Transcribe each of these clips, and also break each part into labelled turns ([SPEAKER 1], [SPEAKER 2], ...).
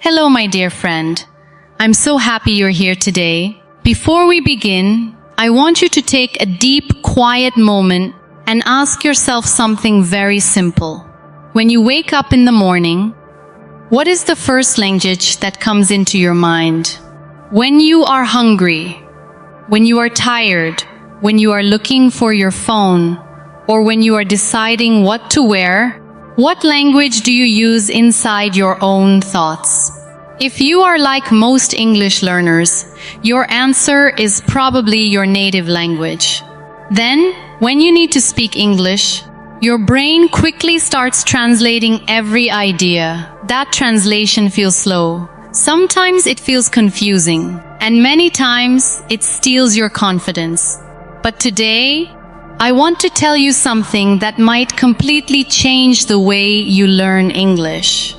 [SPEAKER 1] Hello, my dear friend. I'm so happy you're here today. Before we begin, I want you to take a deep, quiet moment and ask yourself something very simple. When you wake up in the morning, what is the first language that comes into your mind? When you are hungry, when you are tired, when you are looking for your phone, or when you are deciding what to wear, what language do you use inside your own thoughts? If you are like most English learners, your answer is probably your native language. Then, when you need to speak English, your brain quickly starts translating every idea. That translation feels slow. Sometimes it feels confusing, and many times it steals your confidence. But today, I want to tell you something that might completely change the way you learn English.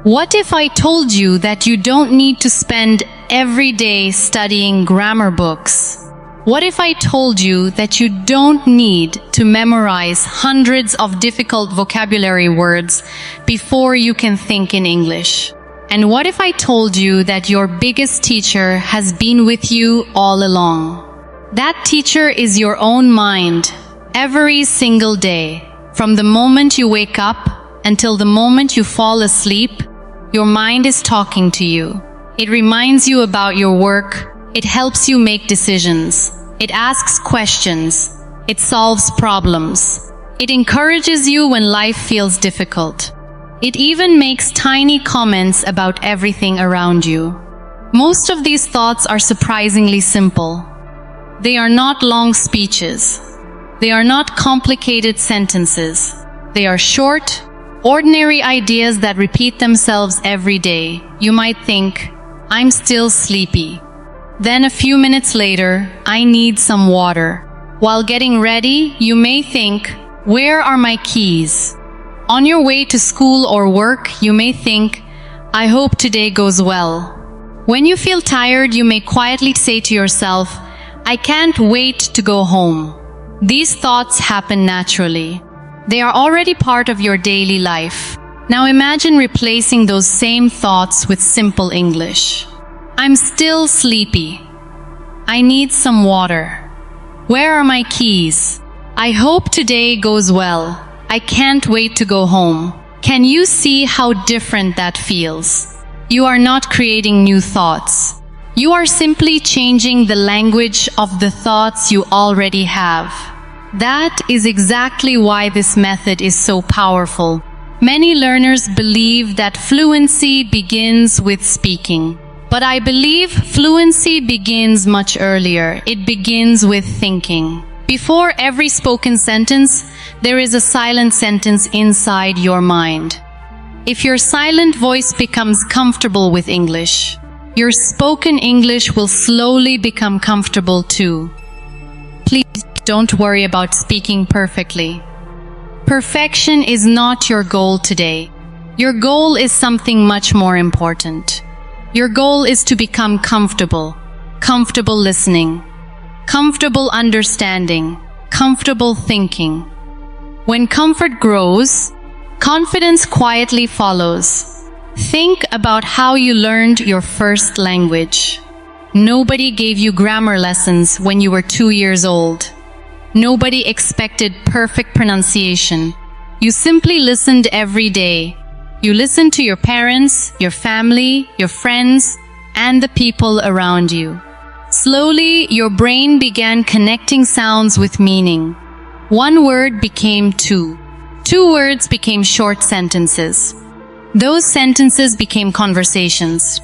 [SPEAKER 1] What if I told you that you don't need to spend every day studying grammar books? What if I told you that you don't need to memorize hundreds of difficult vocabulary words before you can think in English? And what if I told you that your biggest teacher has been with you all along? That teacher is your own mind, every single day. From the moment you wake up until the moment you fall asleep, your mind is talking to you. It reminds you about your work. It helps you make decisions. It asks questions. It solves problems. It encourages you when life feels difficult. It even makes tiny comments about everything around you. Most of these thoughts are surprisingly simple. They are not long speeches. They are not complicated sentences. They are short, ordinary ideas that repeat themselves every day. You might think, I'm still sleepy. Then a few minutes later, I need some water. While getting ready, you may think, where are my keys? On your way to school or work, you may think, I hope today goes well. When you feel tired, you may quietly say to yourself, I can't wait to go home. These thoughts happen naturally. They are already part of your daily life. Now imagine replacing those same thoughts with simple English. I'm still sleepy. I need some water. Where are my keys? I hope today goes well. I can't wait to go home. Can you see how different that feels? You are not creating new thoughts. You are simply changing the language of the thoughts you already have. That is exactly why this method is so powerful. Many learners believe that fluency begins with speaking. But I believe fluency begins much earlier. It begins with thinking. Before every spoken sentence, there is a silent sentence inside your mind. If your silent voice becomes comfortable with English, your spoken English will slowly become comfortable too. Please don't worry about speaking perfectly. Perfection is not your goal today. Your goal is something much more important. Your goal is to become comfortable listening, comfortable understanding, comfortable thinking. When comfort grows, confidence quietly follows. Think about how you learned your first language. Nobody gave you grammar lessons when you were 2 years old. Nobody expected perfect pronunciation. You simply listened every day. You listened to your parents, your family, your friends, and the people around you. Slowly, your brain began connecting sounds with meaning. One word became two. 2 words became short sentences. Those sentences became conversations.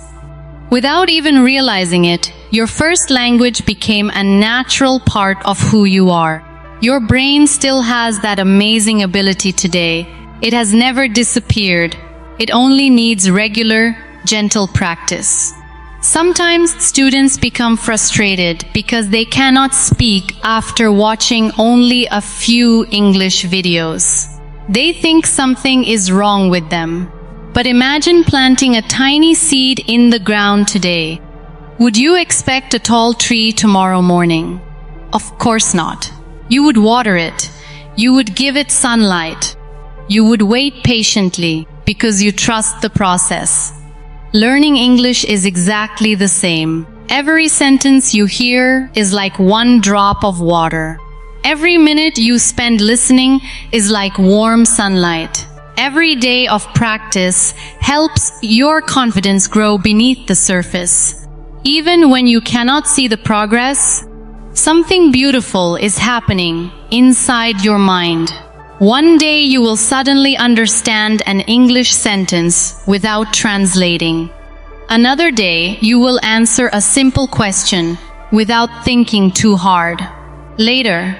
[SPEAKER 1] Without even realizing it, your first language became a natural part of who you are. Your brain still has that amazing ability today. It has never disappeared. It only needs regular, gentle practice. Sometimes students become frustrated because they cannot speak after watching only a few English videos. They think something is wrong with them. But imagine planting a tiny seed in the ground today. Would you expect a tall tree tomorrow morning? Of course not. You would water it. You would give it sunlight. You would wait patiently because you trust the process. Learning English is exactly the same. Every sentence you hear is like one drop of water. Every minute you spend listening is like warm sunlight. Every day of practice helps your confidence grow beneath the surface. Even when you cannot see the progress, something beautiful is happening inside your mind. One day you will suddenly understand an English sentence without translating. Another day you will answer a simple question without thinking too hard. Later,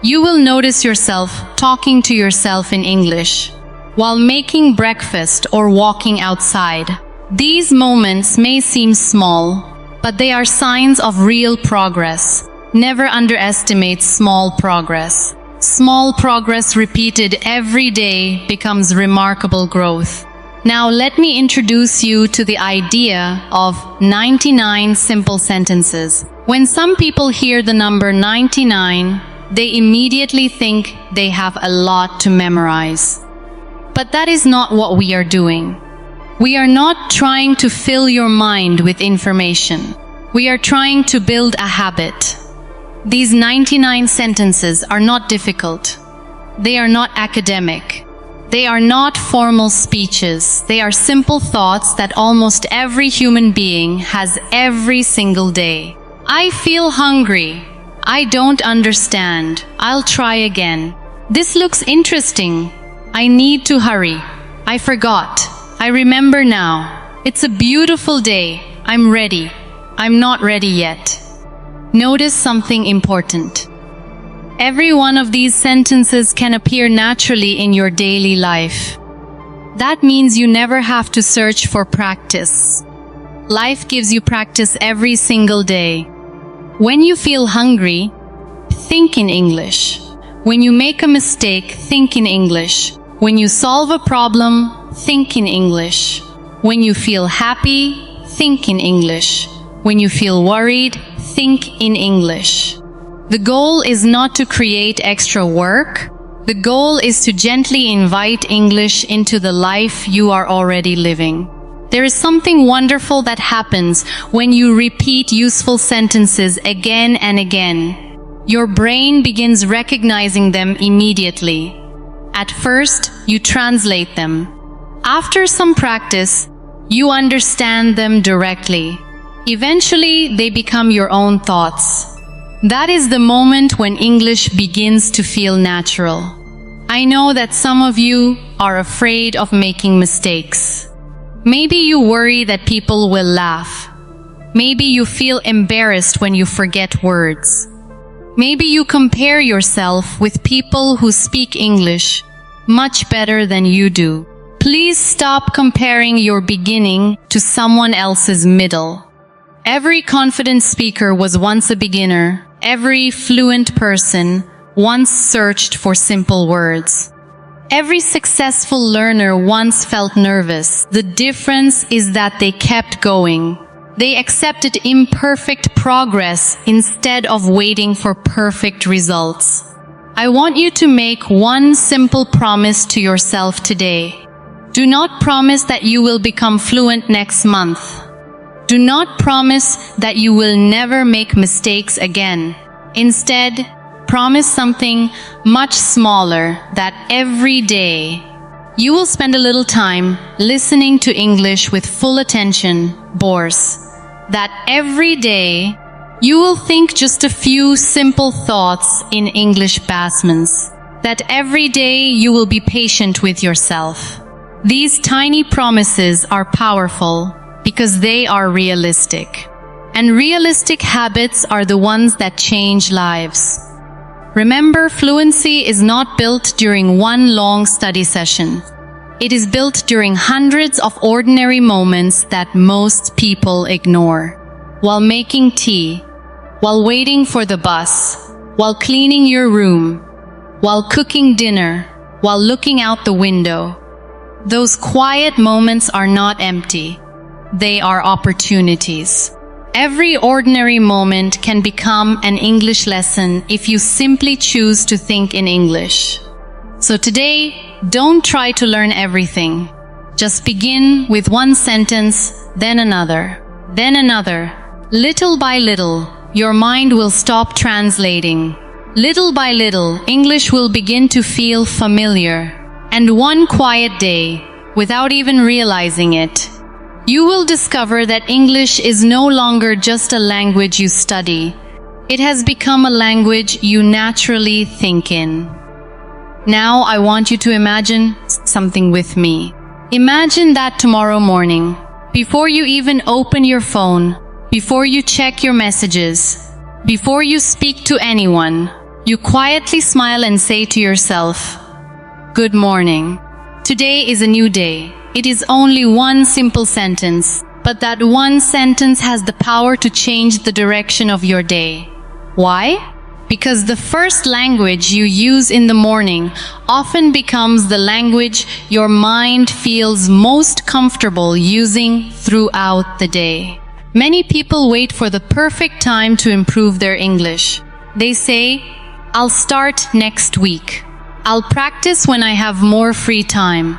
[SPEAKER 1] you will notice yourself talking to yourself in English while making breakfast or walking outside. These moments may seem small, but they are signs of real progress. Never underestimate small progress. Small progress repeated every day becomes remarkable growth. Now let me introduce you to the idea of 99 simple sentences. When some people hear the number 99, they immediately think they have a lot to memorize. But that is not what we are doing. We are not trying to fill your mind with information. We are trying to build a habit. These 99 sentences are not difficult. They are not academic. They are not formal speeches. They are simple thoughts that almost every human being has every single day. I feel hungry. I don't understand. I'll try again. This looks interesting. I need to hurry. I forgot. I remember now. It's a beautiful day. I'm ready. I'm not ready yet. Notice something important. Every one of these sentences can appear naturally in your daily life. That means you never have to search for practice. Life gives you practice every single day. When you feel hungry, think in English. When you make a mistake, think in English. When you solve a problem, think in English. When you feel happy, think in English. When you feel worried, think in English. The goal is not to create extra work. The goal is to gently invite English into the life you are already living. There is something wonderful that happens when you repeat useful sentences again and again. Your brain begins recognizing them immediately. At first, you translate them. After some practice, you understand them directly. Eventually, they become your own thoughts. That is the moment when English begins to feel natural. I know that some of you are afraid of making mistakes. Maybe you worry that people will laugh. Maybe you feel embarrassed when you forget words. Maybe you compare yourself with people who speak English much better than you do. Please stop comparing your beginning to someone else's middle. Every confident speaker was once a beginner. Every fluent person once searched for simple words. Every successful learner once felt nervous. The difference is that they kept going. They accepted imperfect progress instead of waiting for perfect results. I want you to make one simple promise to yourself today. Do not promise that you will become fluent next month. Do not promise that you will never make mistakes again. Instead, promise something much smaller, that every day you will spend a little time listening to English with full attention, Bourse. That every day you will think just a few simple thoughts in English basements. That every day you will be patient with yourself. These tiny promises are powerful because they are realistic. And realistic habits are the ones that change lives. Remember, fluency is not built during one long study session. It is built during hundreds of ordinary moments that most people ignore. While making tea, while waiting for the bus, while cleaning your room, while cooking dinner, while looking out the window. Those quiet moments are not empty. They are opportunities. Every ordinary moment can become an English lesson if you simply choose to think in English. So today, don't try to learn everything. Just begin with one sentence then another, then another. Little by little, your mind will stop translating. Little by little, English will begin to feel familiar. And one quiet day, without even realizing it, you will discover that English is no longer just a language you study. It has become a language you naturally think in. Now I want you to imagine something with me. Imagine that tomorrow morning, before you even open your phone, before you check your messages, before you speak to anyone, you quietly smile and say to yourself, "Good morning. Today is a new day." It is only one simple sentence, but that one sentence has the power to change the direction of your day. Why? Because the first language you use in the morning often becomes the language your mind feels most comfortable using throughout the day. Many people wait for the perfect time to improve their English. They say, "I'll start next week. I'll practice when I have more free time.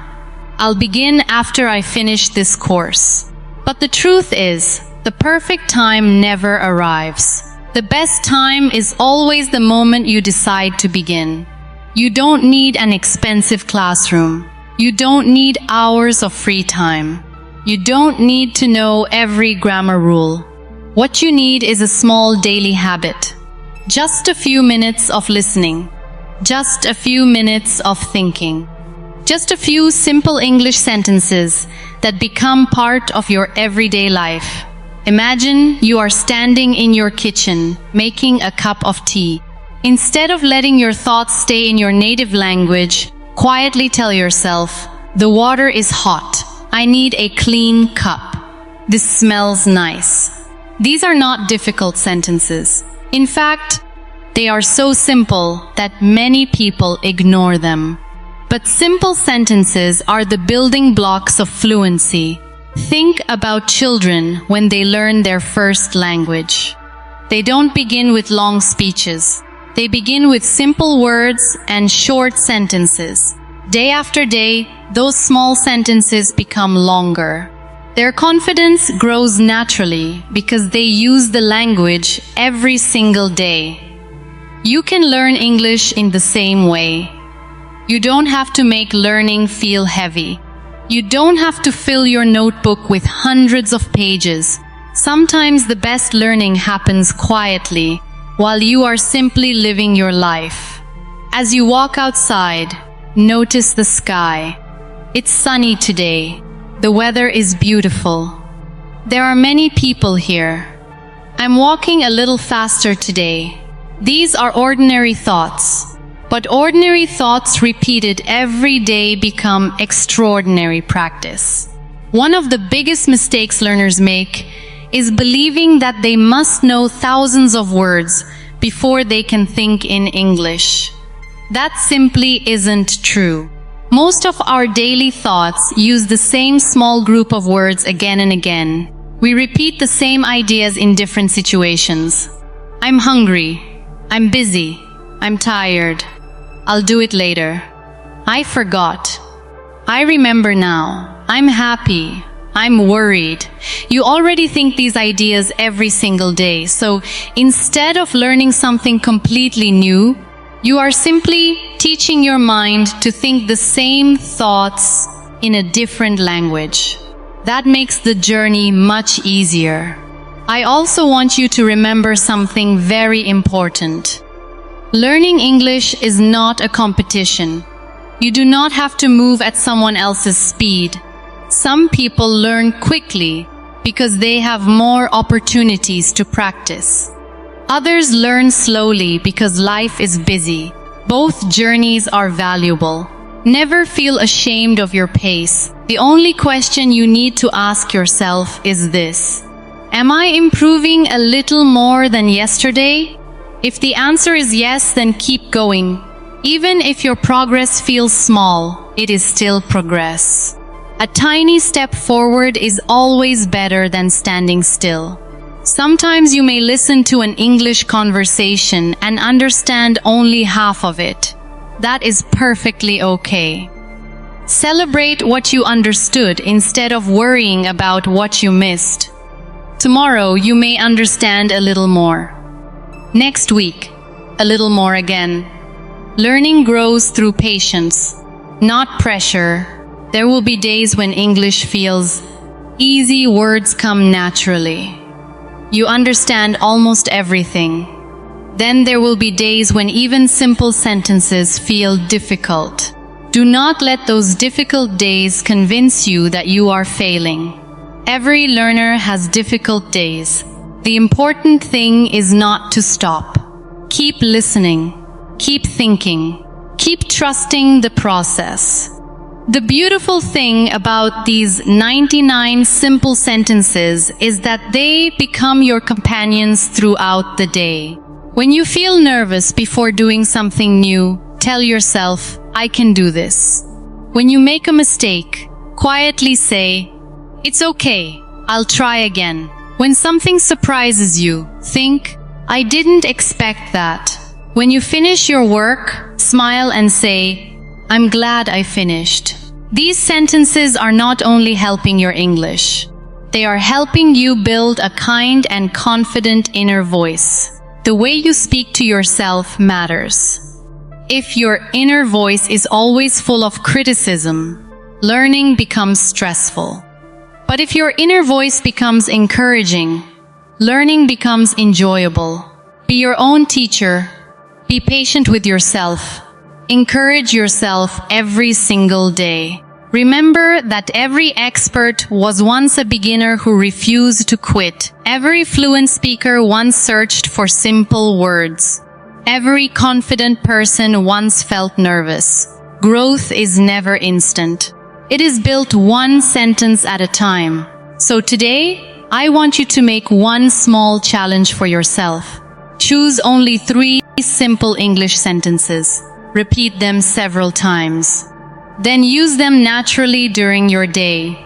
[SPEAKER 1] I'll begin after I finish this course." But the truth is, the perfect time never arrives. The best time is always the moment you decide to begin. You don't need an expensive classroom. You don't need hours of free time. You don't need to know every grammar rule. What you need is a small daily habit. Just a few minutes of listening. Just a few minutes of thinking. Just a few simple English sentences that become part of your everyday life. Imagine you are standing in your kitchen, making a cup of tea. Instead of letting your thoughts stay in your native language, quietly tell yourself, "The water is hot. I need a clean cup. This smells nice." These are not difficult sentences. In fact, they are so simple that many people ignore them. But simple sentences are the building blocks of fluency. Think about children when they learn their first language. They don't begin with long speeches. They begin with simple words and short sentences. Day after day, those small sentences become longer. Their confidence grows naturally because they use the language every single day. You can learn English in the same way. You don't have to make learning feel heavy. You don't have to fill your notebook with hundreds of pages. Sometimes the best learning happens quietly, while you are simply living your life. As you walk outside, notice the sky. It's sunny today. The weather is beautiful. There are many people here. I'm walking a little faster today. These are ordinary thoughts. But ordinary thoughts repeated every day become extraordinary practice. One of the biggest mistakes learners make is believing that they must know thousands of words before they can think in English. That simply isn't true. Most of our daily thoughts use the same small group of words again and again. We repeat the same ideas in different situations. I'm hungry. I'm busy. I'm tired. I'll do it later. I forgot. I remember now. I'm happy. I'm worried. You already think these ideas every single day. So instead of learning something completely new, you are simply teaching your mind to think the same thoughts in a different language. That makes the journey much easier. I also want you to remember something very important. Learning English is not a competition. You do not have to move at someone else's speed. Some people learn quickly because they have more opportunities to practice. Others learn slowly because life is busy. Both journeys are valuable. Never feel ashamed of your pace. The only question you need to ask yourself is this: am I improving a little more than yesterday? If the answer is yes, then keep going. Even if your progress feels small, it is still progress. A tiny step forward is always better than standing still. Sometimes you may listen to an English conversation and understand only half of it. That is perfectly okay. Celebrate what you understood instead of worrying about what you missed. Tomorrow you may understand a little more. Next week, a little more again. Learning grows through patience, not pressure. There will be days when English feels easy, words come naturally. You understand almost everything. Then there will be days when even simple sentences feel difficult. Do not let those difficult days convince you that you are failing. Every learner has difficult days. The important thing is not to stop. Keep listening. Keep thinking. Keep trusting the process. The beautiful thing about these 99 simple sentences is that they become your companions throughout the day. When you feel nervous before doing something new, tell yourself, I can do this. When you make a mistake, quietly say, it's okay, I'll try again. When something surprises you, think, I didn't expect that. When you finish your work, smile and say, I'm glad I finished. These sentences are not only helping your English, they are helping you build a kind and confident inner voice. The way you speak to yourself matters. If your inner voice is always full of criticism, learning becomes stressful. But if your inner voice becomes encouraging, learning becomes enjoyable. Be your own teacher. Be patient with yourself. Encourage yourself every single day. Remember that every expert was once a beginner who refused to quit. Every fluent speaker once searched for simple words. Every confident person once felt nervous. Growth is never instant. It is built one sentence at a time. So today, I want you to make one small challenge for yourself. Choose only 3 simple English sentences. Repeat them several times. Then use them naturally during your day.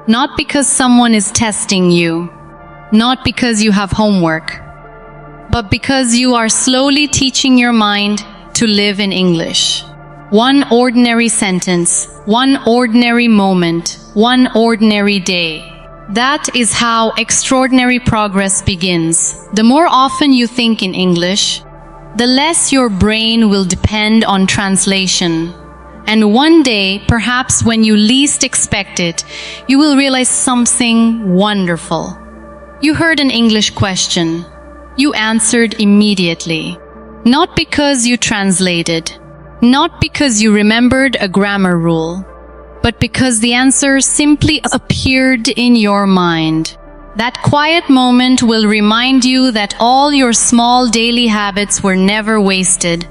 [SPEAKER 1] Not because someone is testing you. Not because you have homework. But because you are slowly teaching your mind to live in English. One ordinary sentence, one ordinary moment, one ordinary day. That is how extraordinary progress begins. The more often you think in English, the less your brain will depend on translation. And one day, perhaps when you least expect it, you will realize something wonderful. You heard an English question. You answered immediately. Not because you translated, not because you remembered a grammar rule, but because the answer simply appeared in your mind. That quiet moment will remind you that all your small daily habits were never wasted.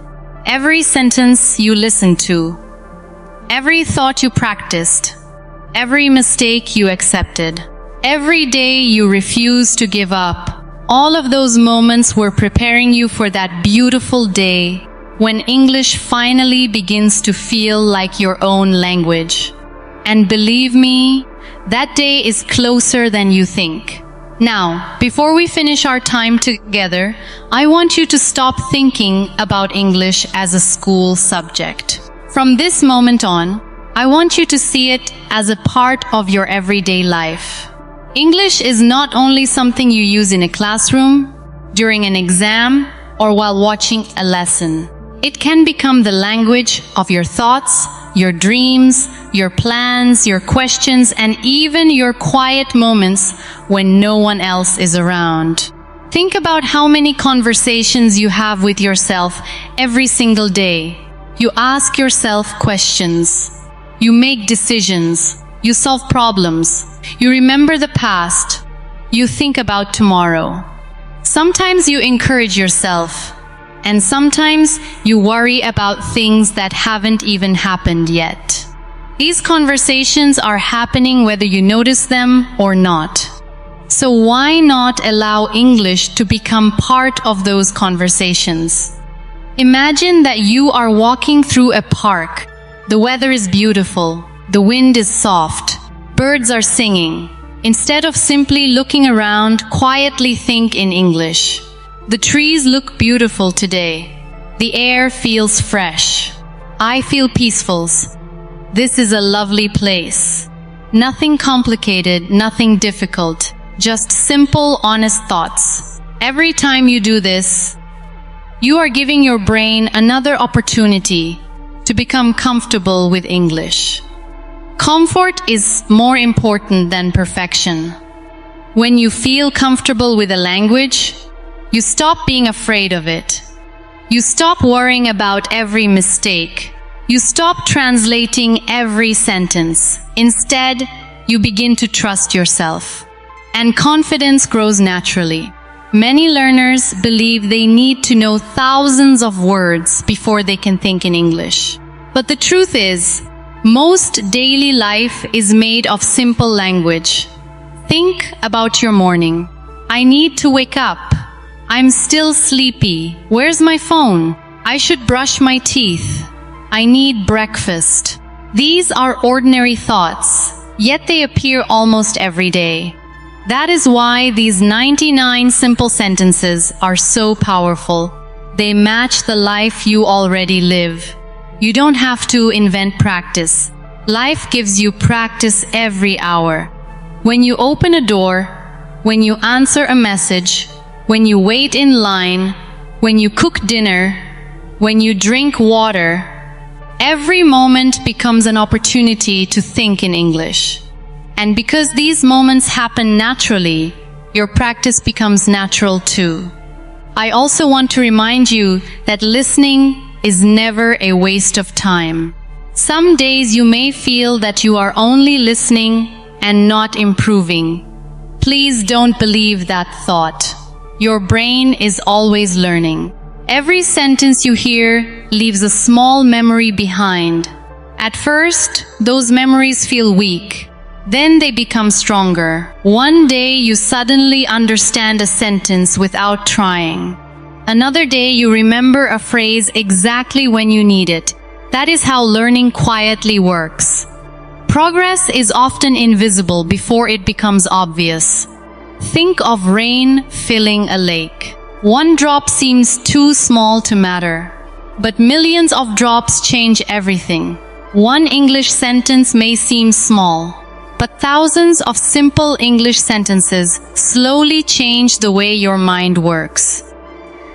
[SPEAKER 1] Every sentence you listened to, every thought you practiced, every mistake you accepted, every day you refused to give up, all of those moments were preparing you for that beautiful day when English finally begins to feel like your own language. And believe me, that day is closer than you think. Now, before we finish our time together, I want you to stop thinking about English as a school subject. From this moment on, I want you to see it as a part of your everyday life. English is not only something you use in a classroom, during an exam, or while watching a lesson. It can become the language of your thoughts, your dreams, your plans, your questions, and even your quiet moments when no one else is around. Think about how many conversations you have with yourself every single day. You ask yourself questions. You make decisions. You solve problems. You remember the past. You think about tomorrow. Sometimes you encourage yourself. And sometimes you worry about things that haven't even happened yet. These conversations are happening whether you notice them or not. So why not allow English to become part of those conversations? Imagine that you are walking through a park. The weather is beautiful. The wind is soft. Birds are singing. Instead of simply looking around, quietly think in English. The trees look beautiful today. The air feels fresh. I feel peaceful. This is a lovely place. Nothing complicated, nothing difficult, just simple, honest thoughts. Every time you do this, you are giving your brain another opportunity to become comfortable with English. Comfort is more important than perfection. When you feel comfortable with a language, you stop being afraid of it. You stop worrying about every mistake. You stop translating every sentence. Instead, you begin to trust yourself. And confidence grows naturally. Many learners believe they need to know thousands of words before they can think in English. But the truth is, most daily life is made of simple language. Think about your morning. I need to wake up. I'm still sleepy. Where's my phone? I should brush my teeth. I need breakfast. These are ordinary thoughts, yet they appear almost every day. That is why these 99 simple sentences are so powerful. They match the life you already live. You don't have to invent practice. Life gives you practice every hour. When you open a door, when you answer a message, when you wait in line, when you cook dinner, when you drink water, every moment becomes an opportunity to think in English. And because these moments happen naturally, your practice becomes natural too. I also want to remind you that listening is never a waste of time. Some days you may feel that you are only listening and not improving. Please don't believe that thought. Your brain is always learning. Every sentence you hear leaves a small memory behind. At first, those memories feel weak. Then they become stronger. One day you suddenly understand a sentence without trying. Another day you remember a phrase exactly when you need it. That is how learning quietly works. Progress is often invisible before it becomes obvious. Think of rain filling a lake. One drop seems too small to matter, but millions of drops change everything. One English sentence may seem small, but thousands of simple English sentences slowly change the way your mind works.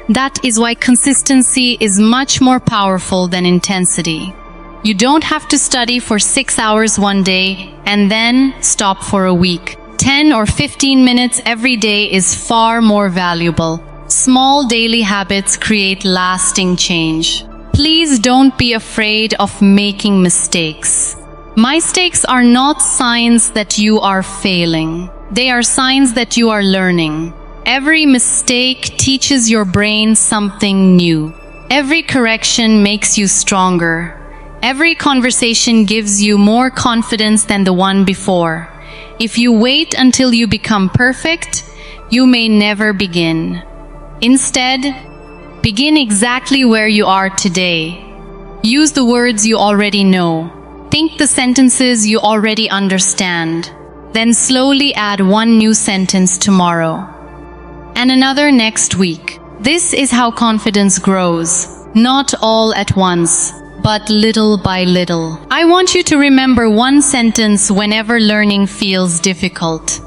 [SPEAKER 1] That is why consistency is much more powerful than intensity. You don't have to study for 6 hours one day and then stop for a week. 10 or 15 minutes every day is far more valuable. Small daily habits create lasting change. Please don't be afraid of making mistakes. Mistakes are not signs that you are failing. They are signs that you are learning. Every mistake teaches your brain something new. Every correction makes you stronger. Every conversation gives you more confidence than the one before. If you wait until you become perfect, you may never begin. Instead, begin exactly where you are today. Use the words you already know. Think the sentences you already understand. Then slowly add one new sentence tomorrow, and another next week. This is how confidence grows. Not all at once, but little by little. I want you to remember one sentence whenever learning feels difficult.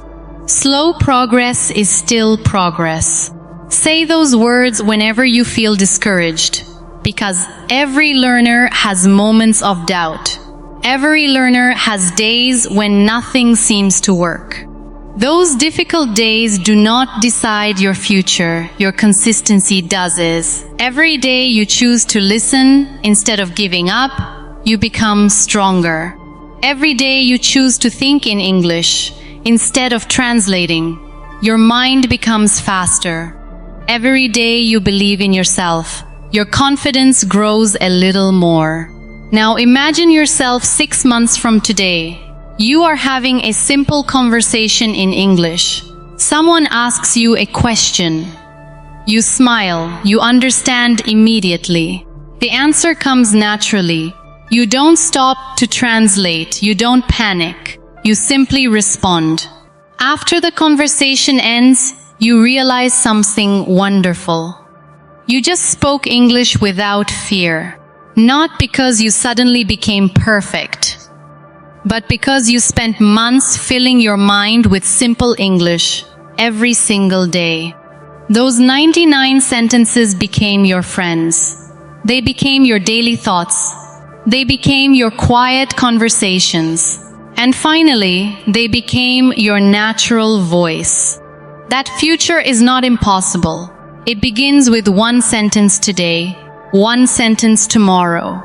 [SPEAKER 1] Slow progress is still progress. Say those words whenever you feel discouraged, because every learner has moments of doubt. Every learner has days when nothing seems to work. Those difficult days do not decide your future. Your consistency does. Every day you choose to listen instead of giving up, you become stronger. Every day you choose to think in English instead of translating, your mind becomes faster. Every day you believe in yourself, your confidence grows a little more. Now imagine yourself 6 months from today. You are having a simple conversation in English. Someone asks you a question. You smile, you understand immediately. The answer comes naturally. You don't stop to translate, you don't panic. You simply respond. After the conversation ends, you realize something wonderful. You just spoke English without fear. Not because you suddenly became perfect, but because you spent months filling your mind with simple English every single day. Those 99 sentences became your friends. They became your daily thoughts. They became your quiet conversations. And finally, they became your natural voice. That future is not impossible. It begins with one sentence today, one sentence tomorrow,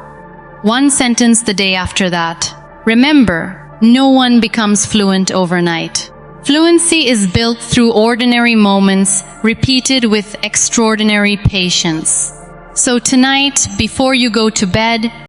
[SPEAKER 1] one sentence the day after that. Remember, no one becomes fluent overnight. Fluency is built through ordinary moments, repeated with extraordinary patience. So tonight, before you go to bed,